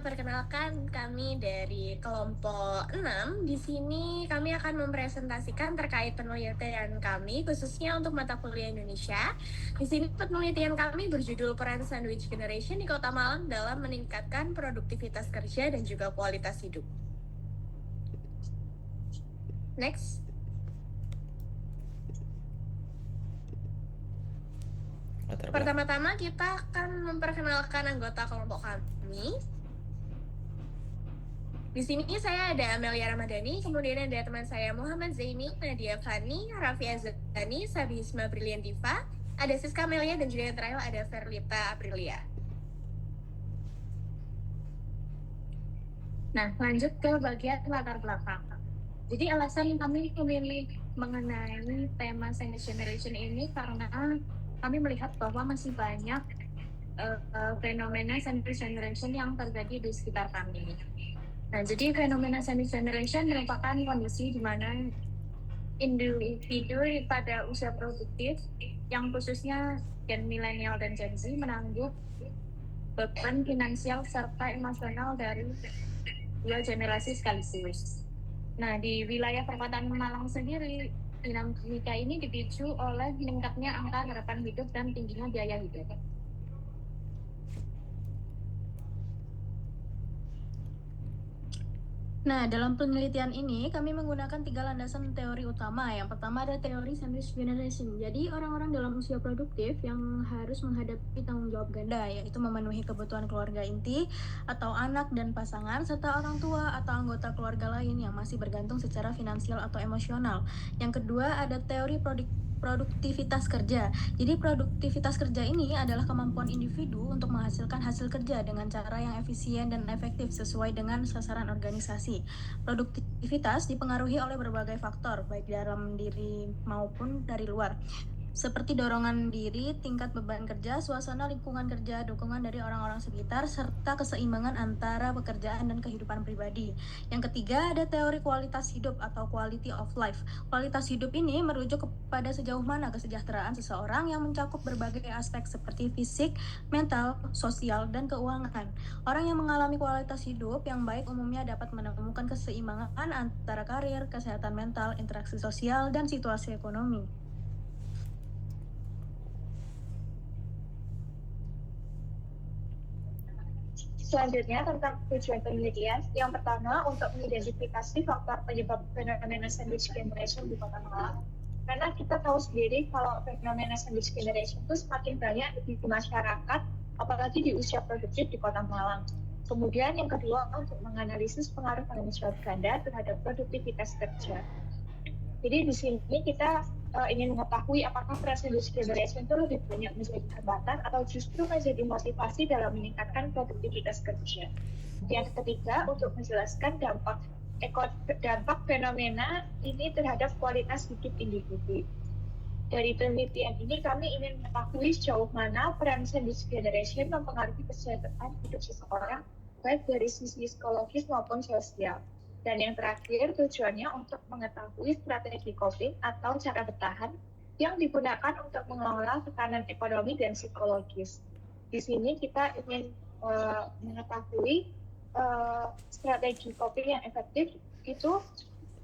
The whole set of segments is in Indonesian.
perkenalkan kami dari kelompok 6. Di sini kami akan mempresentasikan terkait penelitian kami khususnya untuk mata kuliah Indonesia. Di sini penelitian kami berjudul Peran Sandwich Generation di Kota Malang dalam meningkatkan produktivitas kerja dan juga kualitas hidup. Next. Pertama-tama kita akan memperkenalkan anggota kelompok kami. Di sini saya ada Amelia Ramadhani, kemudian ada teman saya Muhammad Zaini, Nadia Fani, Raffi Azani, Sabisma Brilliantiva, ada Siska Amelia, dan juga yang terakhir ada Verlita Aprilia. Nah, lanjut ke bagian latar belakang. Jadi alasan kami memilih mengenai tema Sandwich Generation ini karena kami melihat bahwa masih banyak fenomena Sandwich Generation yang terjadi di sekitar kami. Nah, jadi fenomena sandwich generation merupakan kondisi di mana individu pada usia produktif yang khususnya Gen milenial dan Gen Z menanggung beban finansial serta emosional dari dua generasi sekaligus. Nah, di wilayah Perkotaan Malang sendiri, dinamika ini dipicu oleh meningkatnya angka harapan hidup dan tingginya biaya hidup. Nah, dalam penelitian ini kami menggunakan 3 landasan teori utama. Yang pertama ada teori sandwich generation. Jadi orang-orang dalam usia produktif yang harus menghadapi tanggung jawab ganda, yaitu memenuhi kebutuhan keluarga inti atau anak dan pasangan, serta orang tua atau anggota keluarga lain yang masih bergantung secara finansial atau emosional. Yang kedua ada teori produktivitas kerja. Jadi produktivitas kerja ini adalah kemampuan individu untuk menghasilkan hasil kerja dengan cara yang efisien dan efektif sesuai dengan sasaran organisasi. Produktivitas dipengaruhi oleh berbagai faktor, baik dalam diri maupun dari luar, seperti dorongan diri, tingkat beban kerja, suasana lingkungan kerja, dukungan dari orang-orang sekitar, serta keseimbangan antara pekerjaan dan kehidupan pribadi. Yang ketiga ada teori kualitas hidup atau quality of life. Kualitas hidup ini merujuk kepada sejauh mana kesejahteraan seseorang yang mencakup berbagai aspek seperti fisik, mental, sosial, dan keuangan. Orang yang mengalami kualitas hidup yang baik umumnya dapat menemukan keseimbangan antara karir, kesehatan mental, interaksi sosial, dan situasi ekonomi. Selanjutnya tentang tujuan penelitian, yang pertama untuk mengidentifikasi faktor penyebab fenomena sandwich generation di Kota Malang. Karena kita tahu sendiri kalau fenomena sandwich generation itu semakin banyak di masyarakat, apalagi di usia produktif di Kota Malang. Kemudian yang kedua untuk menganalisis pengaruh tanggung jawab ganda terhadap produktivitas kerja. Jadi di sini kita ingin mengetahui apakah peran sandwich generation itu lebih banyak menjadi hambatan atau justru menjadi motivasi dalam meningkatkan produktivitas kerja. Yang ketiga, untuk menjelaskan dampak fenomena ini terhadap kualitas hidup individu. Dari penelitian ini kami ingin mengetahui sejauh mana peran sandwich generation mempengaruhi kesehatan hidup seseorang, baik dari sisi psikologis maupun sosial. Dan yang terakhir, tujuannya untuk mengetahui strategi coping atau cara bertahan yang digunakan untuk mengelola tekanan ekonomi dan psikologis. Di sini kita ingin mengetahui strategi coping yang efektif itu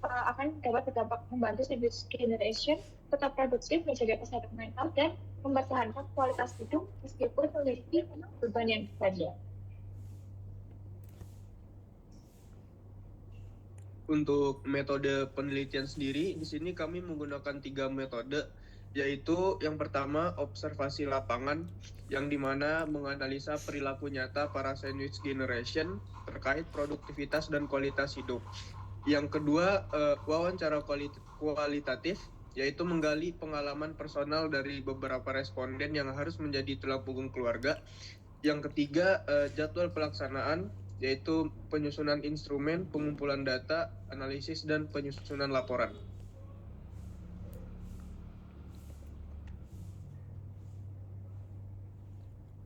akan dapat berdampak membantu sandwich generation tetap produktif, menjaga kesehatan mental, dan mempertahankan kualitas hidup meskipun memiliki beban yang banyak. Untuk metode penelitian sendiri, di sini kami menggunakan 3 metode, yaitu yang pertama observasi lapangan, yang dimana menganalisa perilaku nyata para sandwich generation terkait produktivitas dan kualitas hidup. Yang kedua, wawancara kualitatif, yaitu menggali pengalaman personal dari beberapa responden yang harus menjadi tulang punggung keluarga. Yang ketiga, jadwal pelaksanaan, yaitu penyusunan instrumen, pengumpulan data, analisis, dan penyusunan laporan.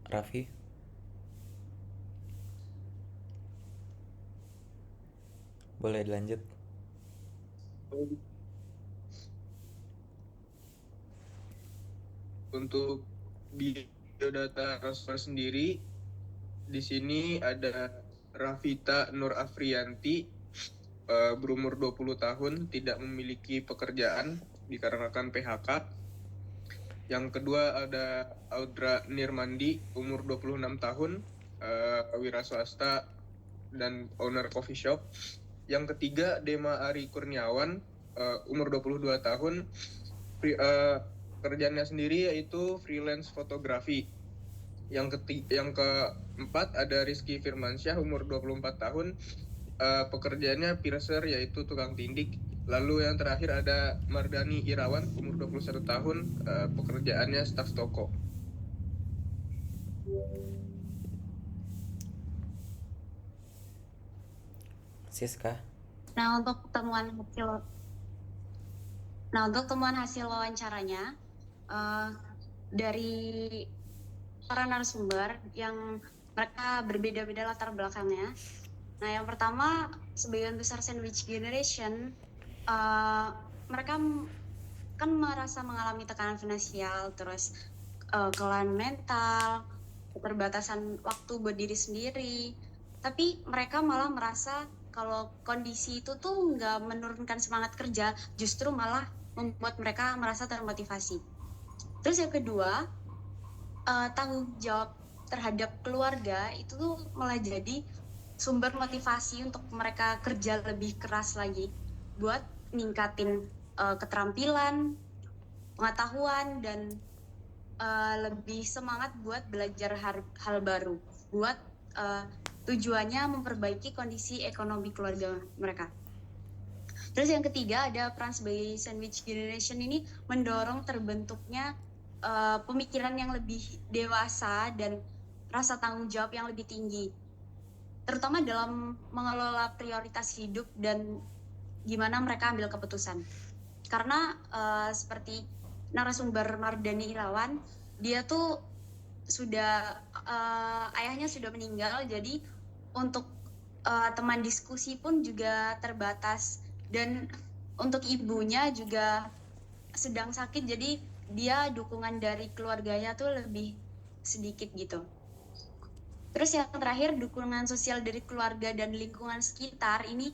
Raffi? Boleh dilanjut? Untuk biodata transfer sendiri, di sini ada Rafita Nur Afrianti, berumur 20 tahun, tidak memiliki pekerjaan dikarenakan PHK. Yang kedua ada Audra Nirmandi, umur 26 tahun, wira swasta dan owner coffee shop. Yang ketiga Dema Ari Kurniawan, umur 22 tahun, kerjaannya sendiri yaitu freelance fotografi. Yang keempat ada Rizky Firmansyah, umur 24 tahun, pekerjaannya piercer yaitu tukang tindik. Lalu yang terakhir ada Mardani Irawan, umur 21 tahun, pekerjaannya staf toko. Siska. Nah, untuk temuan hasil wawancaranya dari para narasumber yang mereka berbeda-beda latar belakangnya. Nah, yang pertama, sebagian besar sandwich generation mereka kan merasa mengalami tekanan finansial, terus kelelahan mental, keterbatasan waktu buat diri sendiri. Tapi mereka malah merasa kalau kondisi itu tuh nggak menurunkan semangat kerja, justru malah membuat mereka merasa termotivasi. Terus yang kedua, tanggung jawab terhadap keluarga itu tuh malah jadi sumber motivasi untuk mereka kerja lebih keras lagi buat ningkatin keterampilan, pengetahuan, dan lebih semangat buat belajar hal baru, buat tujuannya memperbaiki kondisi ekonomi keluarga mereka. Terus yang ketiga ada peran sebagai sandwich generation ini mendorong terbentuknya pemikiran yang lebih dewasa dan rasa tanggung jawab yang lebih tinggi, terutama dalam mengelola prioritas hidup dan gimana mereka ambil keputusan. Karena seperti narasumber Mardani Irawan, dia tuh sudah ayahnya sudah meninggal, jadi untuk teman diskusi pun juga terbatas, dan untuk ibunya juga sedang sakit, jadi dia dukungan dari keluarganya tuh lebih sedikit gitu. Terus yang terakhir, dukungan sosial dari keluarga dan lingkungan sekitar ini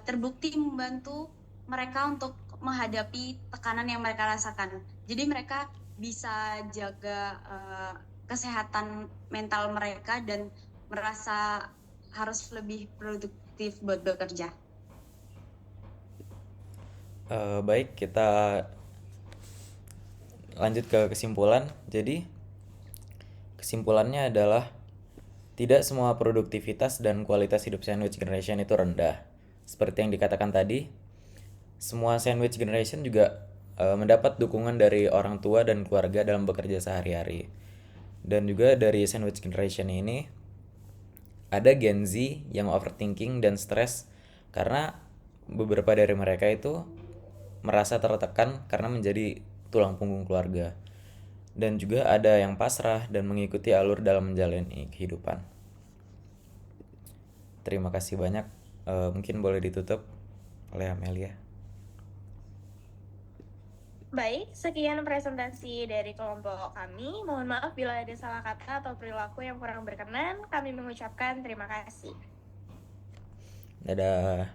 terbukti membantu mereka untuk menghadapi tekanan yang mereka rasakan. Jadi mereka bisa jaga kesehatan mental mereka dan merasa harus lebih produktif buat bekerja. Baik, kita lanjut ke kesimpulan. Jadi kesimpulannya adalah tidak semua produktivitas dan kualitas hidup sandwich generation itu rendah. Seperti yang dikatakan tadi, semua sandwich generation juga mendapat dukungan dari orang tua dan keluarga dalam bekerja sehari-hari. Dan juga dari sandwich generation ini ada Gen Z yang overthinking dan stres karena beberapa dari mereka itu merasa tertekan karena menjadi tulang punggung keluarga. Dan juga ada yang pasrah dan mengikuti alur dalam menjalani kehidupan. Terima kasih banyak. Mungkin boleh ditutup oleh Amelia. Baik, sekian presentasi dari kelompok kami. Mohon maaf bila ada salah kata atau perilaku yang kurang berkenan. Kami mengucapkan terima kasih. Dadah.